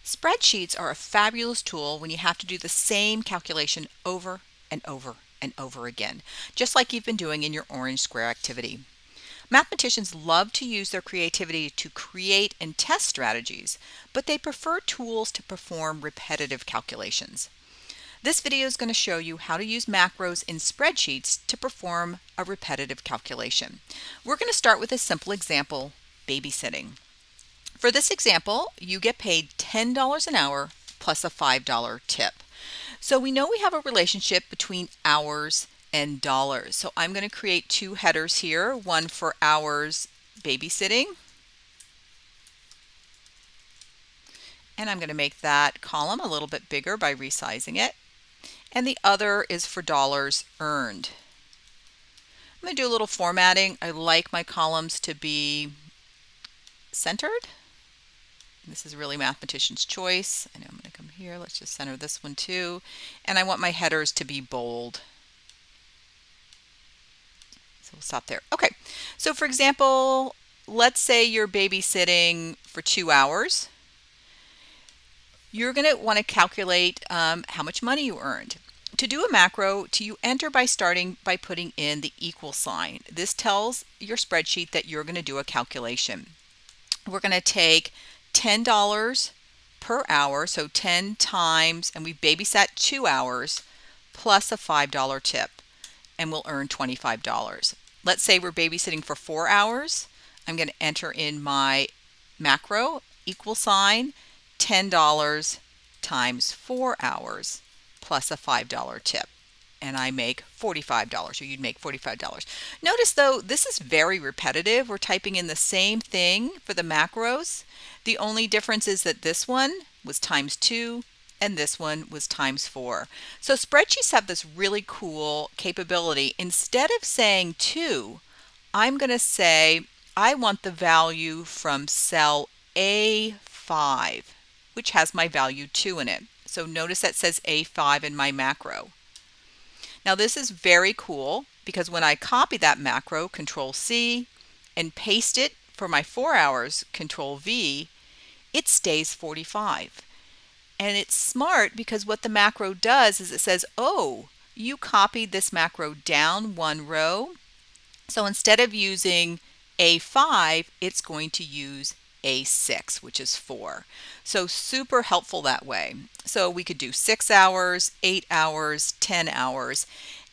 Spreadsheets are a fabulous tool when you have to do the same calculation over and over and over again, just like you've been doing in your orange square activity. Mathematicians love to use their creativity to create and test strategies, but they prefer tools to perform repetitive calculations. This video is going to show you how to use macros in spreadsheets to perform a repetitive calculation. We're going to start with a simple example, babysitting. For this example, you get paid $10 an hour plus a $5 tip. So we know we have a relationship between hours and dollars. So I'm going to create two headers here, one for hours babysitting. And I'm going to make that column a little bit bigger by resizing it. And the other is for dollars earned. I'm going to do a little formatting. I like my columns to be centered. This is really mathematician's choice. I know I'm going to come here. Let's just center this one too. And I want my headers to be bold. So we'll stop there. Okay, so for example, let's say you're babysitting for 2 hours. You're going to want to calculate how much money you earned. To do a macro, you enter by starting by putting in the equal sign. This tells your spreadsheet that you're going to do a calculation. We're going to take $10 per hour, so 10 times, and we babysat 2 hours, plus a $5 tip, and we'll earn $25. Let's say we're babysitting for 4 hours. I'm going to enter in my macro, equal sign, $10 times 4 hours, plus a $5 tip. And I make $45, or you'd make $45. Notice though, this is very repetitive. We're typing in the same thing for the macros. The only difference is that this one was times 2 and this one was times 4. So spreadsheets have this really cool capability. Instead of saying 2, I'm going to say I want the value from cell A5, which has my value 2 in it. So notice that says A5 in my macro. Now this is very cool because when I copy that macro, Control C, and paste it for my 4 hours, Control V, it stays 45. And it's smart because what the macro does is it says, oh, you copied this macro down one row. So instead of using A5, it's going to use A6, which is 4. So super helpful that way. So we could do 6 hours, 8 hours, 10 hours.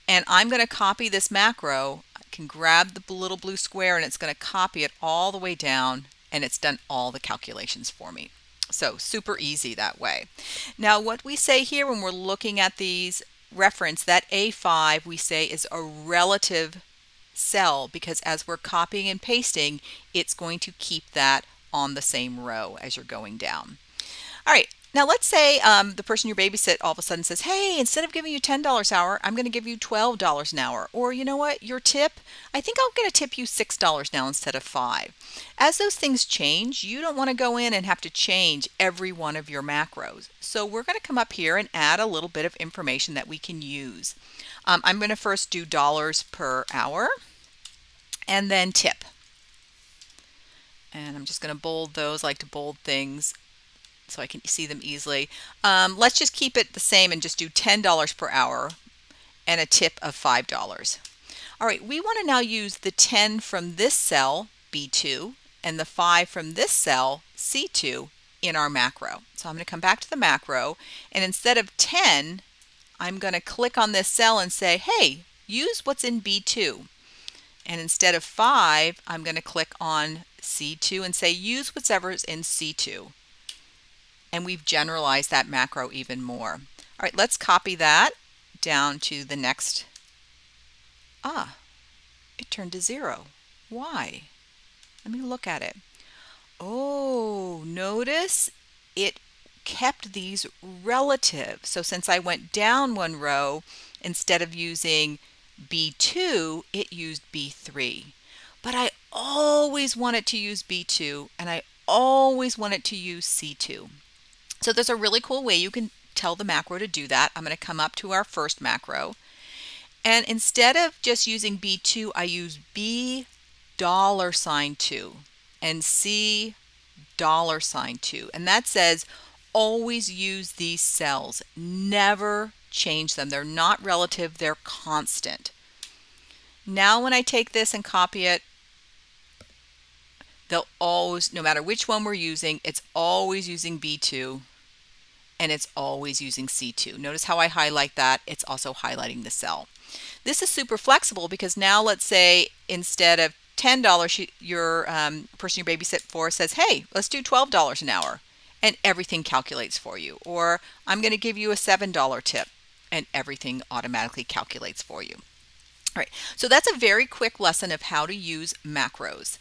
And I'm going to copy this macro. I can grab the little blue square and it's going to copy it all the way down, and it's done all the calculations for me. So super easy that way. Now what we say here when we're looking at these reference, that A5 we say is a relative cell because as we're copying and pasting, it's going to keep that on the same row as you're going down. All right, now let's say the person you babysit all of a sudden says, hey, instead of giving you $10 an hour, I'm going to give you $12 an hour. Or you know what, your tip, I think I'm going to tip you $6 now instead of $5. As those things change, you don't want to go in and have to change every one of your macros. So we're going to come up here and add a little bit of information that we can use. I'm going to first do dollars per hour and then tip. And I'm just going to bold those. I like to bold things so I can see them easily. Let's just keep it the same and just do $10 per hour and a tip of $5. All right, we want to now use the 10 from this cell, B2, and the 5 from this cell, C2, in our macro. So I'm going to come back to the macro, and instead of 10, I'm going to click on this cell and say, hey, use what's in B2. And instead of 5, I'm going to click on C2 and say use whatever's in C2. And we've generalized that macro even more. All right, let's copy that down to the next. It turned to 0. Why? Let me look at it. Oh, notice it kept these relative. So since I went down one row, instead of using B2, it used B3. But I always want it to use B2, and I always want it to use C2. So there's a really cool way you can tell the macro to do that. I'm going to come up to our first macro, and instead of just using B2, I use $2 and C $2. And that says always use these cells. Never change them. They're not relative, they're constant. Now when I take this and copy it, they'll always, no matter which one we're using, it's always using B2 and it's always using C2. Notice how I highlight that. It's also highlighting the cell. This is super flexible because now let's say instead of $10 your person you babysit for says, hey, let's do $12 an hour, and everything calculates for you. Or I'm going to give you a $7 tip, and everything automatically calculates for you. All right, so that's a very quick lesson of how to use macros.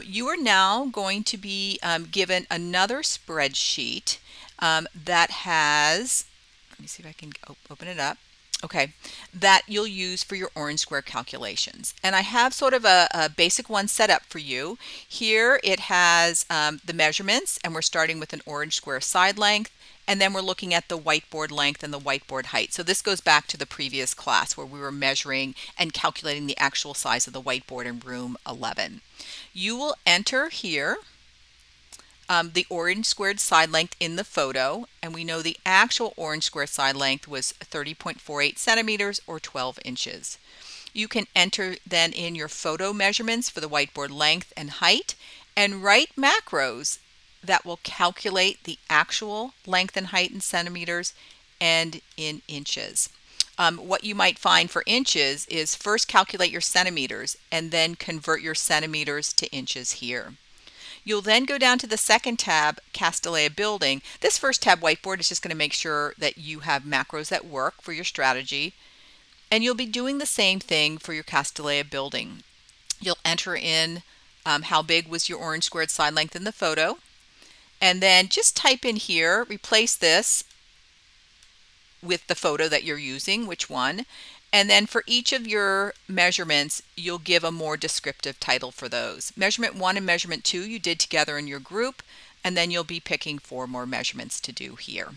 You are now going to be given another spreadsheet that has, let me see if I can open it up. Okay, that you'll use for your orange square calculations. And I have sort of a basic one set up for you. Here it has the measurements, and we're starting with an orange square side length, and then we're looking at the whiteboard length and the whiteboard height. So this goes back to the previous class where we were measuring and calculating the actual size of the whiteboard in room 11. You will enter here the orange squared side length in the photo, and we know the actual orange square side length was 30.48 centimeters or 12 inches. You can enter then in your photo measurements for the whiteboard length and height and write macros that will calculate the actual length and height in centimeters and in inches. What you might find for inches is first calculate your centimeters and then convert your centimeters to inches here. You'll then go down to the second tab, Castellae Building. This first tab, Whiteboard, is just going to make sure that you have macros that work for your strategy. And you'll be doing the same thing for your Castellae Building. You'll enter in how big was your orange squared side length in the photo. And then just type in here, replace this with the photo that you're using, which one. And then for each of your measurements, you'll give a more descriptive title for those. Measurement 1 and measurement 2 you did together in your group, and then you'll be picking 4 more measurements to do here.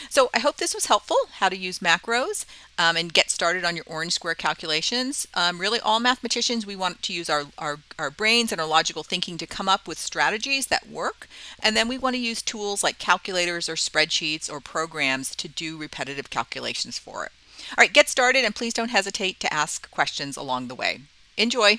So I hope this was helpful, how to use macros and get started on your orange square calculations. Really, all mathematicians, we want to use our brains and our logical thinking to come up with strategies that work. And then we want to use tools like calculators or spreadsheets or programs to do repetitive calculations for it. All right, get started, and please don't hesitate to ask questions along the way. Enjoy!